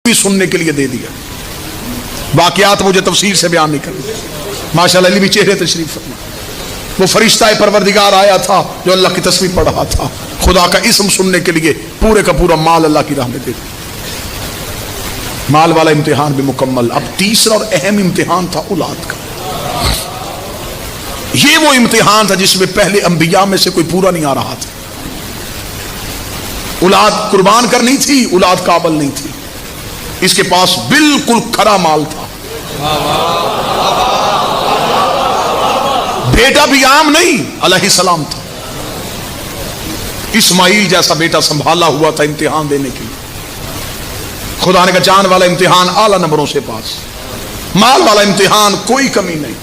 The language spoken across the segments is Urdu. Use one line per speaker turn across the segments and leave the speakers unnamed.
بھی سننے کے لیے دے دیا. واقعات مجھے تفصیل سے بیان نہیں کرنا. ماشاءاللہ علی بھی چہرے تشریف فرما. وہ فرشتہ پروردگار آیا تھا جو اللہ کی تسبیح پڑھ رہا تھا. خدا کا اسم سننے کے لیے پورے کا پورا مال اللہ کی راہ میں دے دیا. مال والا امتحان بھی مکمل. اب تیسرا اور اہم امتحان تھا اولاد کا. یہ وہ امتحان تھا جس میں پہلے انبیاء میں سے کوئی پورا نہیں آ رہا تھا. اولاد قربان کرنی تھی, اولاد قابل نہیں تھی. اس کے پاس بالکل کھرا مال تھا. بیٹا بھی عام نہیں, علیہ السلام تھا. اسماعیل جیسا بیٹا سنبھالا ہوا تھا امتحان دینے کے لیے. خدا نے کہا جان والا امتحان اعلی نمبروں سے پاس, مال والا امتحان کوئی کمی نہیں.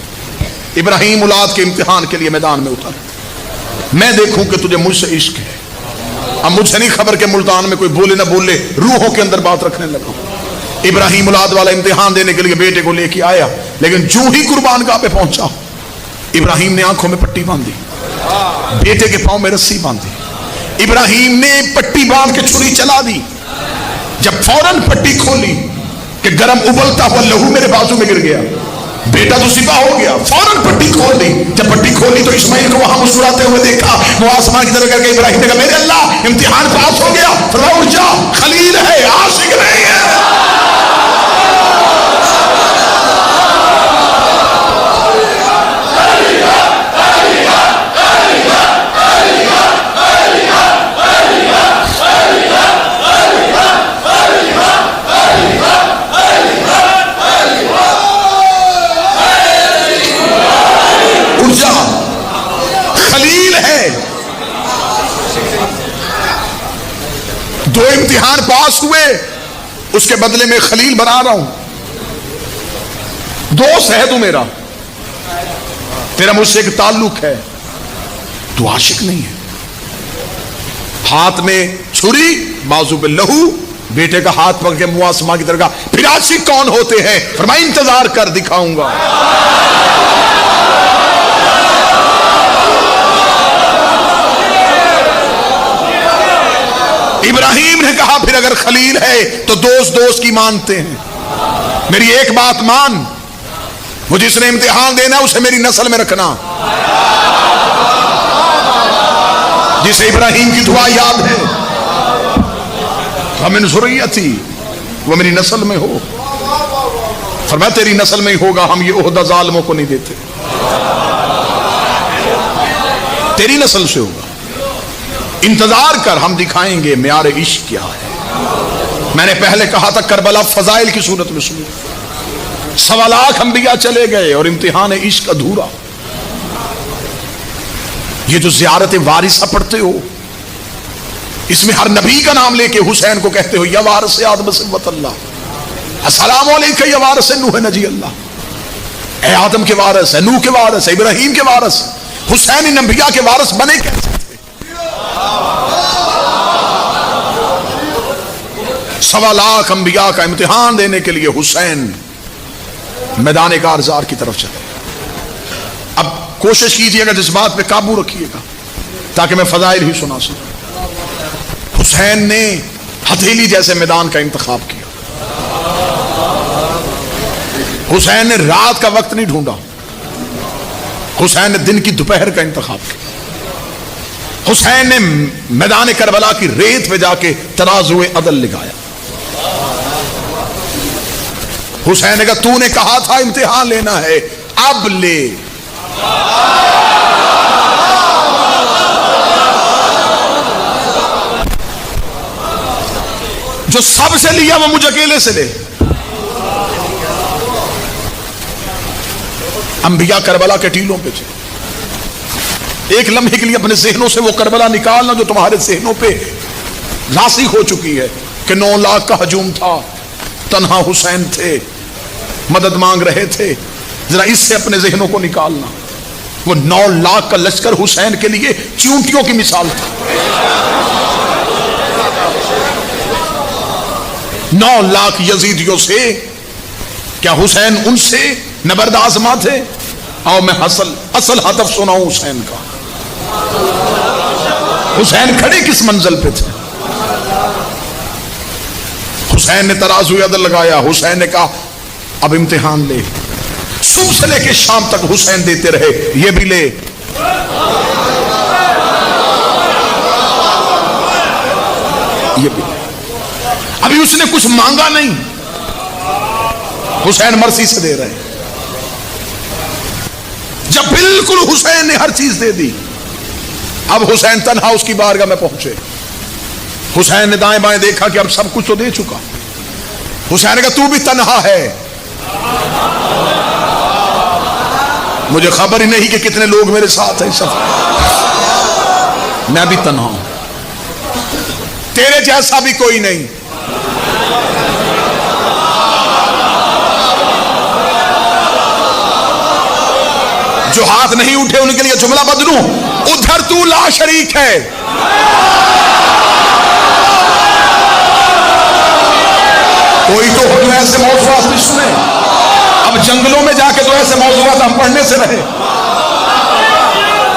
ابراہیم اولاد کے امتحان کے لیے میدان میں اتر. میں دیکھوں کہ تجھے مجھ سے عشق ہے. اب مجھے نہیں خبر کہ ملتان میں کوئی بولے نہ بولے, روحوں کے اندر بات رکھنے لگا. ابراہیم اولاد والا امتحان دینے کے لیے بیٹے کو لے کے آیا, لیکن جو ہی قربان گاہ پہ پہنچا ابراہیم نے آنکھوں میں پٹی باندھی, بیٹے کے پاؤں میں رسی باندھی. ابراہیم نے پٹی باندھ کے چھری چلا دی. جب فوراً پٹی کھولی کہ گرم ابلتا ہوا لہو میرے بازو میں گر گیا. بیٹا تو سپاہ ہو گیا, فوراً پٹی کھول دی. جب پٹی کھولی تو اسماعیل کو وہاں مسکراتے ہوئے دیکھا. وہ آسمان کی طرف کر کے ابراہیم نے کہا میرے اللہ امتحان پاس ہو گیا. فرمایا اٹھ جا, خلیل ہے, عاشق نہیں ہے. خلیل ہے. دو امتحان پاس ہوئے, اس کے بدلے میں خلیل بنا رہا ہوں. دوست ہے تو میرا, تیرا مجھ سے ایک تعلق ہے, تو عاشق نہیں ہے. ہاتھ میں چھری, بازو پہ لہو, بیٹے کا ہاتھ پکڑ کے منہ آسمان کی طرف کہا پھر عاشق کون ہوتے ہیں؟ فرمایا انتظار کر دکھاؤں گا. ابراہیم نے کہا پھر اگر خلیل ہے تو دوست دوست کی مانتے ہیں. میری ایک بات مان, وہ جس نے امتحان دینا اسے میری نسل میں رکھنا. جسے ابراہیم کی دعا یاد ہے, وَمِنْ ذُرِّيَّتِي, وہ میری نسل میں ہو. فرمایا تیری نسل میں ہی ہوگا, ہم یہ عہدہ ظالموں کو نہیں دیتے, تیری نسل سے ہوگا. انتظار کر, ہم دکھائیں گے معیار عشق کیا ہے. میں نے پہلے کہا تھا کربلا فضائل کی صورت میں سنو. 1.25 لاکھ انبیاء چلے گئے اور امتحان عشق ادھورا. یہ جو زیارت وارثہ پڑھتے ہو, اس میں ہر نبی کا نام لے کے حسین کو کہتے ہو یا وارث آدم صبوت اللہ, السلام علیکم یا وارث نوح نجی اللہ. اے آدم کے وارث, اے نوح کے وارث, اے ابراہیم کے وارث. حسین ان انبیاء کے وارث بنے کیسے؟ 1.25 لاکھ انبیاء کا امتحان دینے کے لیے حسین میدان کارزار کی طرف چلے. اب کوشش کیجئے گا جذبات پہ قابو رکھیے گا تاکہ میں فضائل ہی سنا سکوں. حسین نے ہتھیلی جیسے میدان کا انتخاب کیا. حسین نے رات کا وقت نہیں ڈھونڈا, حسین نے دن کی دوپہر کا انتخاب کیا. حسین نے میدان کربلا کی ریت پہ جا کے ترازو عدل لگایا. حسین نے کہا تو نے کہا تھا امتحان لینا ہے, اب لے. جو سب سے لیا وہ مجھ اکیلے سے لے. انبیاء کربلا کے ٹیلوں پہ تھے. ایک لمحے کے لیے اپنے ذہنوں سے وہ کربلا نکالنا جو تمہارے ذہنوں پہ راسخ ہو چکی ہے کہ 9 لاکھ کا ہجوم تھا, تنہا حسین تھے, مدد مانگ رہے تھے. ذرا اس سے اپنے ذہنوں کو نکالنا. وہ 9 لاکھ کا لشکر حسین کے لیے چیونٹیوں کی مثال تھا. 9 لاکھ یزیدیوں سے کیا حسین ان سے نبرد آزما تھے؟ آؤ میں اصل ہدف سناؤں حسین کا. حسین کھڑے کس منزل پہ تھے؟ حسین نے ترازو عدل لگایا. حسین نے کہا اب امتحان لے. صبح سے لے کے شام تک حسین دیتے رہے, یہ بھی لے, یہ بھی لے. ابھی اس نے کچھ مانگا نہیں, حسین مرضی سے دے رہے. جب بالکل حسین نے ہر چیز دے دی, اب حسین تنہا اس کی بارگاہ میں پہنچے. حسین نے دائیں بائیں دیکھا کہ اب سب کچھ تو دے چکا. حسین نے کہا تو بھی تنہا ہے. مجھے خبر ہی نہیں کہ کتنے لوگ میرے ساتھ ہیں. سب میں بھی تنہا ہوں, تیرے جیسا بھی کوئی نہیں. جو ہاتھ نہیں اٹھے ان کے لیے جملہ بدلوں, ادھر تو لا شریک ہے. کوئی تو ہو جو ایسے موضوعات بھی سنے. اب جنگلوں میں جا کے تو ایسے موضوعات ہم پڑھنے سے رہے.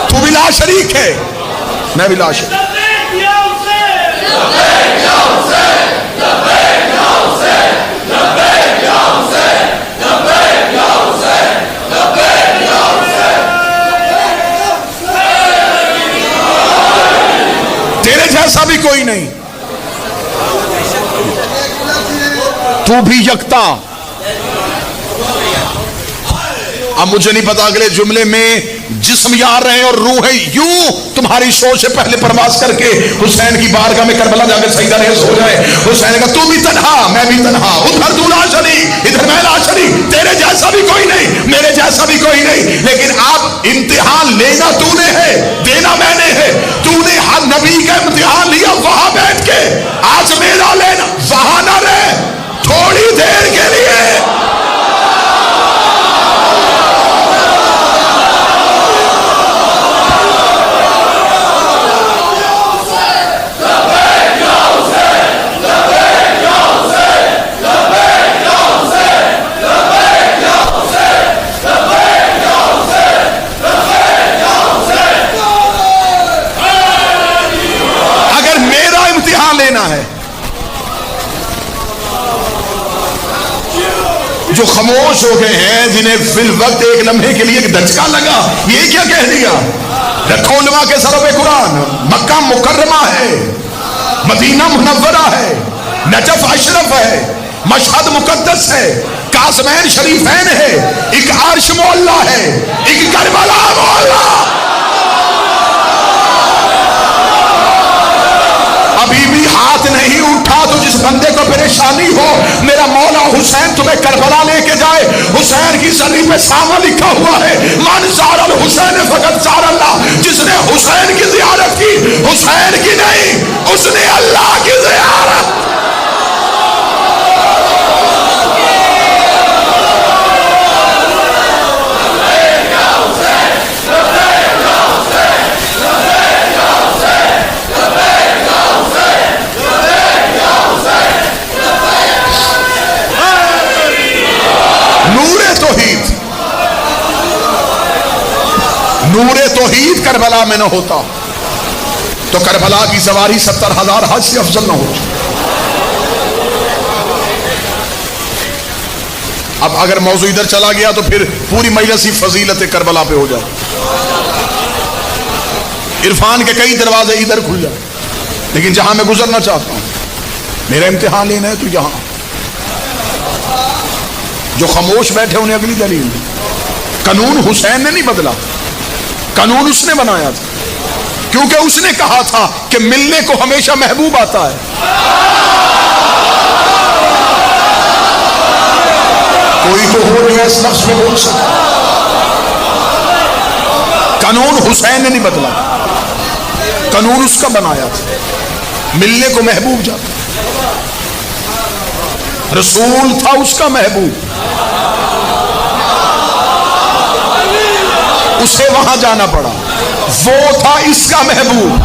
تو بھی لا شریک ہے, میں بھی لا شریک. تیرے جیسا بھی کوئی نہیں, تو بھی یکتا. اب مجھے نہیں پتا اگلے جملے میں جسم یار رہے اور روحیں یوں تمہاری سوچ سے پہلے پرواز کر کے حسین کی بارگاہ میں کربلا جا کے سجدہ ریز ہو جائے. حسین نے کہا تو بھی تنہا میں بھی تنہا, ادھر تو لا شریک ادھر میں لا شریک. تیرے جیسا بھی کوئی نہیں, میرے جیسا بھی کوئی نہیں. لیکن اب امتحان لینا تو نے ہے, دینا میں نے ہے. تو نے ہر نبی کا امتحان لیا وہاں بیٹھ کے, آج میرا لینا وہاں نہ رہے تھوڑی دیر کے لیے. جو خاموش ہو گئے ہیں, جنہیں فی الوقت ایک لمحے کے لیے ایک دھچکا لگا, یہ کیا کہہ دیا. رکھو علماء کے سروں پہ قرآن. مکہ مکرمہ ہے, مدینہ منورہ ہے, نجف اشرف ہے, مشہد مقدس ہے, قاسمین شریفین ہے, ایک عرش معلیٰ ہے, ایک کربلا معلیٰ. ابھی بھی ہاتھ نہیں اٹھا تو جس بندے کو پریشانی ہو, میرا مولا حسین تمہیں کربلا لے کے جائے. حسین کی زری پہ سامنے لکھا ہوا ہے من زار الحسین فقط زار اللہ. جس نے حسین کی زیارت کی, حسین کی نہیں, اس نے اللہ کی زیارت. نور توحید کربلا میں نہ ہوتا تو کربلا کی سواری 70,000 حج سے افضل نہ ہوتی. اب اگر موضوع ادھر چلا گیا تو پھر پوری مجلس ہی فضیلت کربلا پہ ہو جائے. عرفان کے کئی دروازے ادھر کھل جائے, لیکن جہاں میں گزرنا چاہتا ہوں, میرا امتحان لینا ہے تو یہاں. جو خاموش بیٹھے انہیں اگلی دلیل. قانون حسین نے نہیں بدلا, قانون اس نے بنایا تھا, کیونکہ اس نے کہا تھا کہ ملنے کو ہمیشہ محبوب آتا ہے. کوئی تو ہو جو اس لفظ میں بول سکتا. قانون حسین نے نہیں بدلا, قانون اس کا بنایا تھا, ملنے کو محبوب جاتا. رسول تھا اس کا محبوب, اسے وہاں جانا پڑا. وہ تھا اس کا محبوب,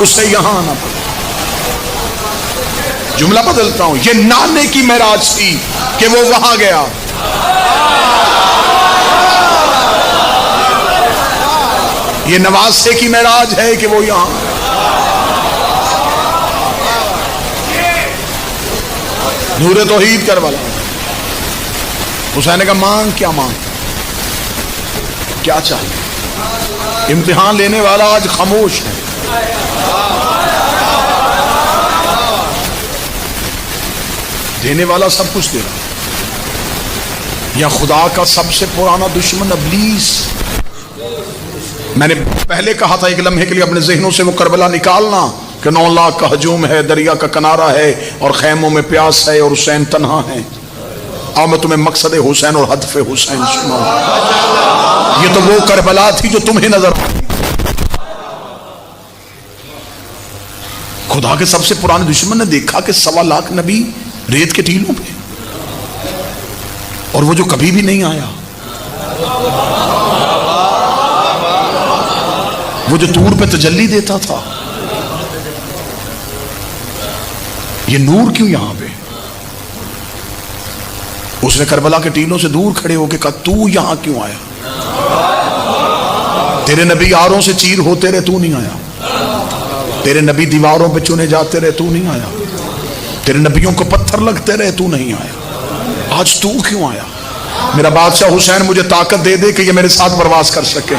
اسے یہاں آنا پڑا. جملہ بدلتا ہوں, یہ نانے کی معراج تھی کہ وہ وہاں گیا. یہ نواسے کی معراج ہے کہ وہ یہاں. نور توحید کربلا۔ حسین نے کہا مانگ، کیا مانگ، کیا چاہیے؟ امتحان لینے والا آج خاموش ہے۔ دینے والا سب کچھ دے رہا، یا خدا کا سب سے پرانا دشمن ابلیس۔ میں نے پہلے کہا تھا ایک لمحے کے لیے اپنے ذہنوں سے وہ کربلا نکالنا کہ 9 لاکھ کا ہجوم ہے، دریا کا کنارہ ہے اور خیموں میں پیاس ہے اور حسین تنہا ہے۔ اور میں تمہیں مقصد حسین اور ہدف حسین سناؤں۔ یہ تو وہ کربلا تھی جو تمہیں نظر آتی۔ خدا کے سب سے پرانے دشمن نے دیکھا کہ 1.25 لاکھ نبی ریت کے ٹیلوں پہ، اور وہ جو کبھی بھی نہیں آیا، وہ جو طور پہ تجلی دیتا تھا، یہ نور کیوں یہاں پہ؟ اس نے کربلا کے ٹیلوں سے دور کھڑے ہو کے کہا تو یہاں کیوں آیا؟ تیرے نبی آروں سے چیر ہوتے رہے، تو نہیں آیا۔ تیرے نبی دیواروں پہ چنے جاتے رہے، تو نہیں آیا۔ تیرے نبیوں کو پتھر لگتے رہے، تو نہیں آیا۔ آج تو کیوں آیا؟ میرا بادشاہ حسین مجھے طاقت دے دے کہ یہ میرے ساتھ پرواز کر سکے،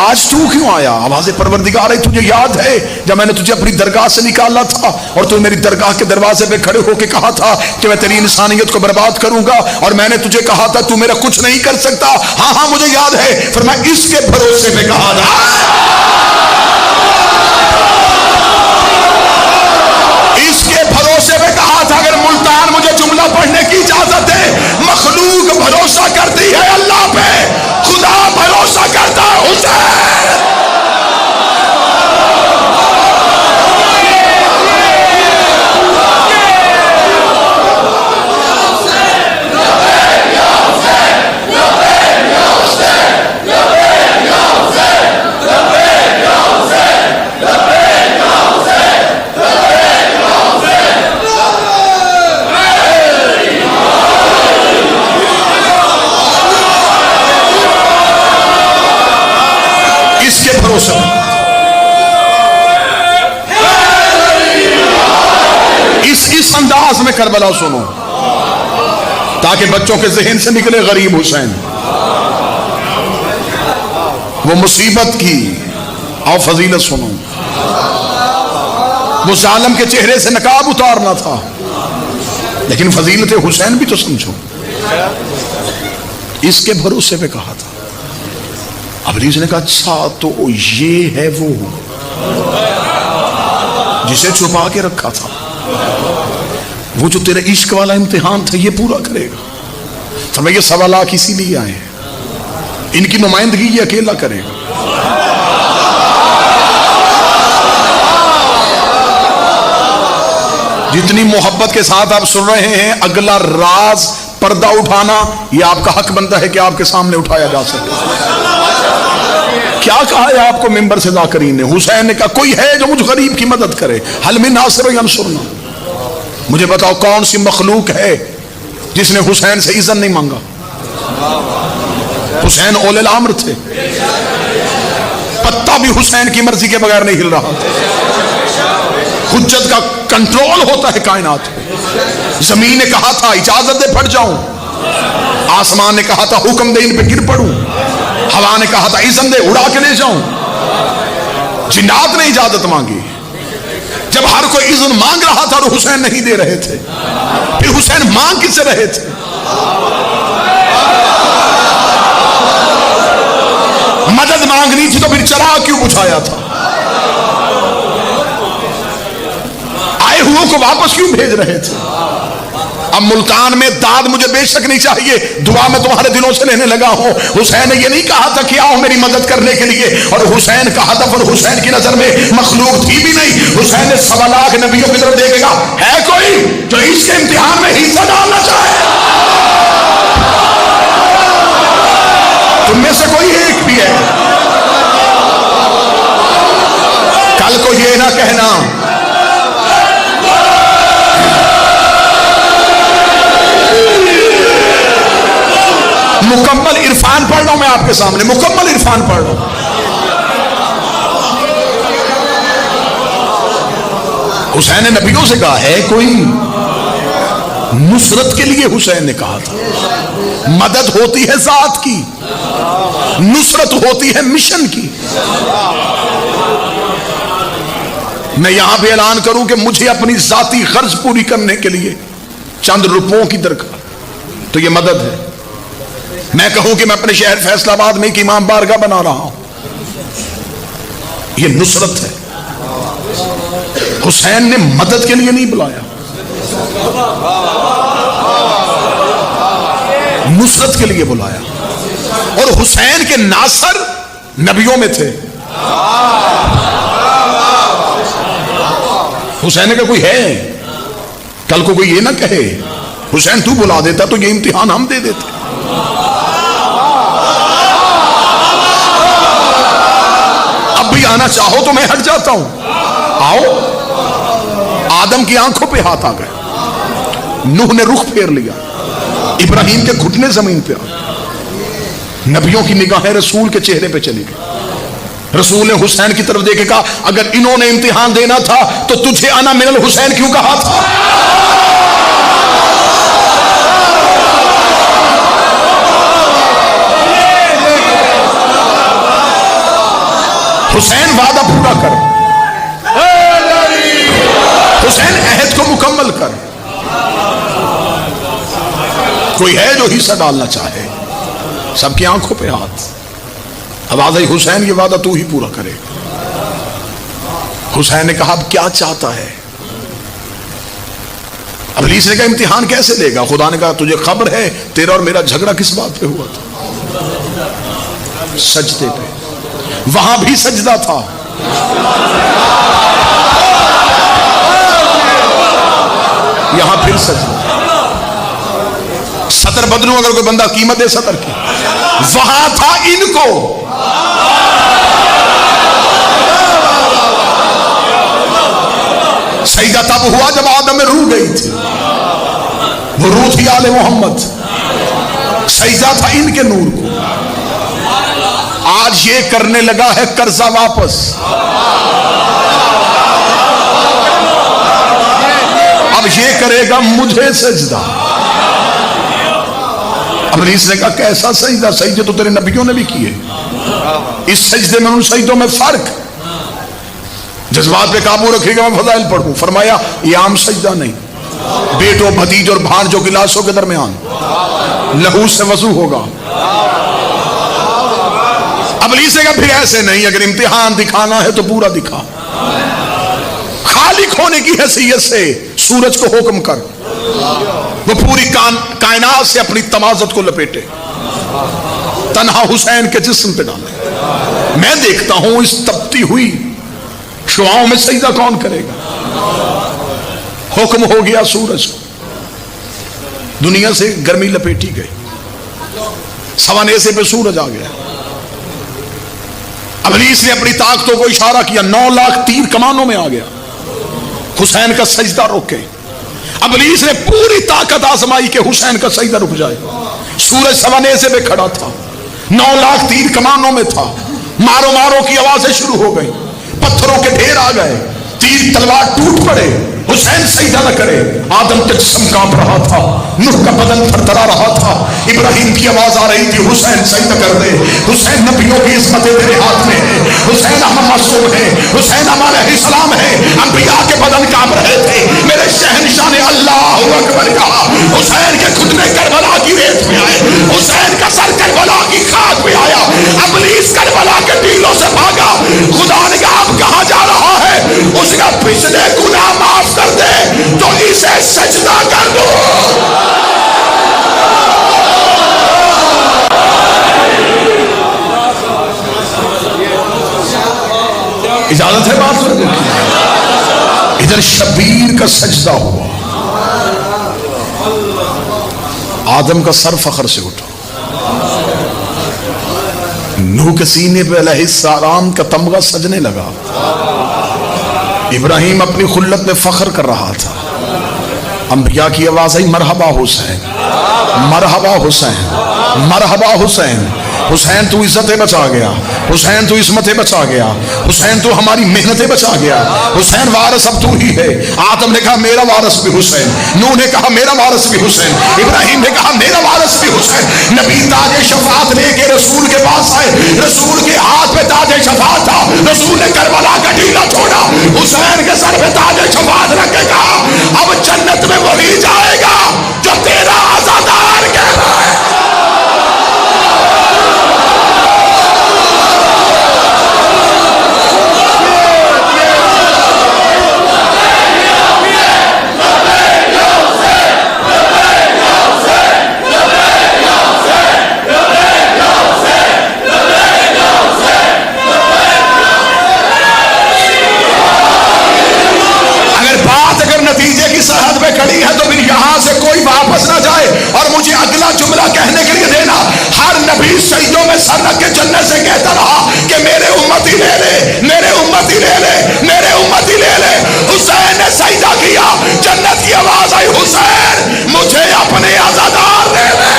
آج تو کیوں آیا؟ آواز پروردگار ہے، تجھے یاد ہے جب میں نے تجھے اپنی درگاہ سے نکالا تھا اور تو میری درگاہ کے دروازے پہ کھڑے ہو کے کہا تھا کہ میں تیری انسانیت کو برباد کروں گا، اور میں نے تجھے کہا تھا تو میرا کچھ نہیں کر سکتا۔ ہاں ہاں مجھے یاد ہے۔ فرمایا اس کے بھروسے پہ کہا تھا، اس کے بھروسے پہ کہا تھا۔ اگر ملتان مجھے جملہ پڑھنے کی اجازت ہے، مخلوق بھروسہ کرتی ہے اللہ پہ، خدا بھروسہ کرتا ہے حسین۔ اس انداز میں کربلا سنو تاکہ بچوں کے ذہن سے نکلے غریب حسین، وہ مصیبت کی اور فضیلت سنو۔ وہ ظالم کے چہرے سے نقاب اتارنا تھا، لیکن فضیلت حسین بھی تو سمجھو۔ اس کے بھروسے پہ کہا تھا۔ ابلیس نے کہا اچھا تو یہ ہے وہ جسے چھپا کے رکھا تھا، وہ جو تیرے عشق والا امتحان تھا یہ پورا کرے گا۔ فرمایا یہ 1.25 لاکھ اسی لیے آئے ہیں، ان کی نمائندگی یہ اکیلا کرے گا۔ جتنی محبت کے ساتھ آپ سن رہے ہیں، اگلا راز پردہ اٹھانا یہ آپ کا حق بنتا ہے کہ آپ کے سامنے اٹھایا جا سکے۔ کیا کہا ہے آپ کو ممبر سے ذاکرین نے؟ حسین نے کہا کوئی ہے جو مجھ غریب کی مدد کرے، حل من ناصر ینصرنا۔ مجھے بتاؤ کون سی مخلوق ہے جس نے حسین سے اذن نہیں مانگا؟ حسین اولے الامر تھے، پتہ بھی حسین کی مرضی کے بغیر نہیں ہل رہا تھا۔ حجت کا کنٹرول ہوتا ہے کائنات میں۔ زمین نے کہا تھا اجازت دے پھٹ جاؤں، آسمان نے کہا تھا حکم دے ان پہ گر پڑوں، ہوا نے کہا تھا اذن دے اڑا کے لے جاؤں، جنات نے اجازت مانگی۔ جب ہر کوئی اذن مانگ رہا تھا تو حسین نہیں دے رہے تھے، پھر حسین مانگ کس سے رہے تھے؟ مدد مانگنی تھی تو پھر چراغ کیوں بجھایا تھا؟ آئے ہوئے کو واپس کیوں بھیج رہے تھے؟ اب ملتان میں داد مجھے بے شک نہیں چاہیے، دعا میں تمہارے دلوں سے لینے لگا ہوں۔ حسین نے یہ نہیں کہا تھا کہ آؤ میری مدد کرنے کے لیے، اور حسین کا ہدف اور حسین کی نظر میں مخلوق تھی بھی نہیں۔ حسین نے 1.25 لاکھ نبیوں کی طرف دیکھے گا، ہے کوئی جو اس کے امتحان میں حصہ ڈالنا چاہے؟ تم میں سے کوئی ایک بھی ہے؟ کل کو یہ نہ کہنا مکمل عرفان پڑھ رہا ہوں میں آپ کے سامنے، مکمل عرفان پڑھ رہا ہوں۔ حسین نے نبیوں سے کہا ہے کوئی نصرت کے لیے حسین نے کہا تھا مدد ہوتی ہے ذات کی، نصرت ہوتی ہے مشن کی۔ میں یہاں پہ اعلان کروں کہ مجھے اپنی ذاتی غرض پوری کرنے کے لیے چند روپوں کی درکار تو یہ مدد ہے۔ میں کہوں کہ میں اپنے شہر فیصل آباد میں ایک امام بارگاہ بنا رہا ہوں، یہ نصرت ہے۔ حسین نے مدد کے لیے نہیں بلایا، نصرت کے لیے بلایا۔ اور حسین کے ناصر نبیوں میں تھے۔ حسین کا کوئی ہے، کل کو کوئی یہ نہ کہے حسین تو بلا دیتا تو یہ امتحان ہم دے دیتے۔ اب بھی آنا چاہو تو میں ہٹ جاتا ہوں، آؤ۔ آدم کی آنکھوں پہ ہاتھ آ گئے، نوح نے رخ پھیر لیا، ابراہیم کے گھٹنے زمین پہ آ گئے، نبیوں کی نگاہیں رسول کے چہرے پہ چلی گئی۔ رسول نے حسین کی طرف دیکھ کے کہا اگر انہوں نے امتحان دینا تھا تو تجھے انا من الحسین کیوں کہا تھا؟ حسین وعدہ پورا کر، حسین عہد کو مکمل کر۔ کوئی ہے جو حصہ ڈالنا چاہے؟ سب کی آنکھوں پہ ہاتھ۔ آواز آئی حسین یہ وعدہ تو ہی پورا کرے گا۔ حسین نے کہا اب کیا چاہتا ہے؟ ابلیس نے کہا امتحان کیسے لے گا؟ خدا نے کہا تجھے خبر ہے تیرا اور میرا جھگڑا کس بات پہ ہوا تھا؟ سجدے پہ۔ وہاں بھی سجدہ تھا، یہاں پھر سجدہ۔ سطر بدلوں اگر کوئی بندہ قیمت دے سطر کی، وہاں تھا ان کو۔ سجدہ تب ہوا جب آدم میں روح گئی تھی، وہ روح تھی آل محمد، سجدہ تھا ان کے نور کو۔ آج یہ کرنے لگا ہے قرضہ واپس۔ اب یہ کرے گا مجھے سجدہ۔ ابلیس نے کہا کیسا سجدہ؟ سجدے تو تیرے نبیوں نے بھی کیے، اس سجدے میں ان سجدوں میں فرق۔ جذبات پہ قابو رکھے گا، میں فضائل پڑھوں۔ فرمایا یہ عام سجدہ نہیں، بیٹوں بھتیج اور بھانجوں کی لاشوں کے درمیان لہو سے وضو ہوگا۔ ابلیس نے کہا پھر ایسے نہیں، اگر امتحان دکھانا ہے تو پورا دکھا۔ خالق ہونے کی حیثیت سے سورج کو حکم کر وہ پوری کائنات سے اپنی تمازت کو لپیٹے، تنہا حسین کے جسم پہ ڈالے۔ میں دیکھتا ہوں اس تپتی ہوئی شعاؤں میں سجدہ کون کرے گا؟ حکم ہو گیا سورج کو، دنیا سے گرمی لپیٹی گئی، سوانیسے پہ سورج آ گیا۔ ابلیس نے اپنی طاقتوں کو اشارہ کیا، 9 لاکھ تیر کمانوں میں آ گیا، حسین کا سجدہ روکے۔ ابلیس نے پوری طاقت آزمائی کہ حسین کا سجدہ رک جائے۔ سورج سوانیسے پہ کھڑا تھا، 9 لاکھ تیر کمانوں میں تھا، مارو مارو کی آوازیں شروع ہو گئی، پتھروں کے ڈھیر آ گئے، تیر تلوار ٹوٹ پڑے، حسین سجدہ نہ کرے۔ آدم کا جسم کانپ رہا تھا، نوح کا بدن تھرتھرا رہا تھا، ابراہیم کی آواز آ رہی تھی حسین سجدہ کر دے۔ حسین نبیوں کی عصمتیں تیرے ہاتھ میں ہے، حسین ہم معصوم ہے، حسین ہمارے السلام ہے، انبیاء کے بدن کانپ رہے تھے۔ میرے شہنشاہ نے اللہ اکبر کہا، حسین کے گھٹنے کربلا کی ریت میں آئے، حسین کا سر کربلا کی خاک پہ آیا، ابلیس کربلا کے ٹیلوں سے بھاگا۔ خدا نے کہا اب کہاں جا رہا ہے؟ اس کا پچھلے گناہ معاف کر دے تو اسے سجدہ کر دو۔ اجازت ہے بات سن؟ ادھر شبیر کا سجدہ ہوا، آدم کا سر فخر سے اٹھا، نوح کے سینے پہ علیہ السلام کا تمغہ سجنے لگا، ابراہیم اپنی خلت میں فخر کر رہا تھا، انبیاء کی آواز آئی مرحبا حسین، مرحبا حسین، مرحبا حسین۔ حسین تو عزتیں بچا گیا، حسین تو عصمتیں بچا گیا، حسین تو ہماری محنتیں بچا گیا، حسین وارث اب تو ہی ہے۔ آدم نے کہا میرا وارث بھی حسین، نوح نے کہا میرا وارث بھی حسین، ابراہیم نے کہا میرا وارث بھی حسین۔ نبی تاج شفاعت لے کے رسول کے پاس آئے، رسول کے ہاتھ پہ تاج شفاعت تھا، رسول نے کربلا کا ٹیلا چھوڑا، حسین کے سر پہ تاج شفاعت رکھ کے کہا اب جنت میں وہی جائے گا جو تیرا عزادار کہہ رہا ہے۔ نتیجے کی سرحد پہ کھڑی ہے تو پھر یہاں سے کوئی واپس نہ جائے۔ اور مجھے اگلا جملہ کہنے کے لیے دینا، ہر نبی سجدوں میں سر رکھ کے جنت سے کہتا رہا کہ میرے امتی لے لے، میرے امتی لے لے، میرے امتی لے لے۔ حسین نے سجدہ کیا، جنت کی آواز آئی حسین مجھے اپنے عزادار دے دے۔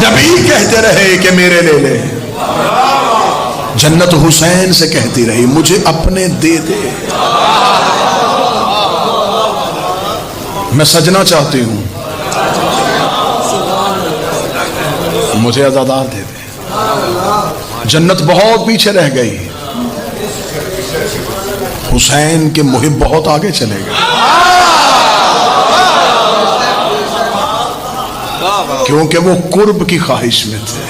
نبی کہتے رہے کہ میرے لے لے، جنت حسین سے کہتی رہی مجھے اپنے دے دے۔ میں سجنا چاہتی ہوں، مجھے عزادار دے دے۔ جنت بہت پیچھے رہ گئی، حسین کے محب بہت آگے چلے گئے، کیونکہ وہ قرب کی خواہش میں تھے۔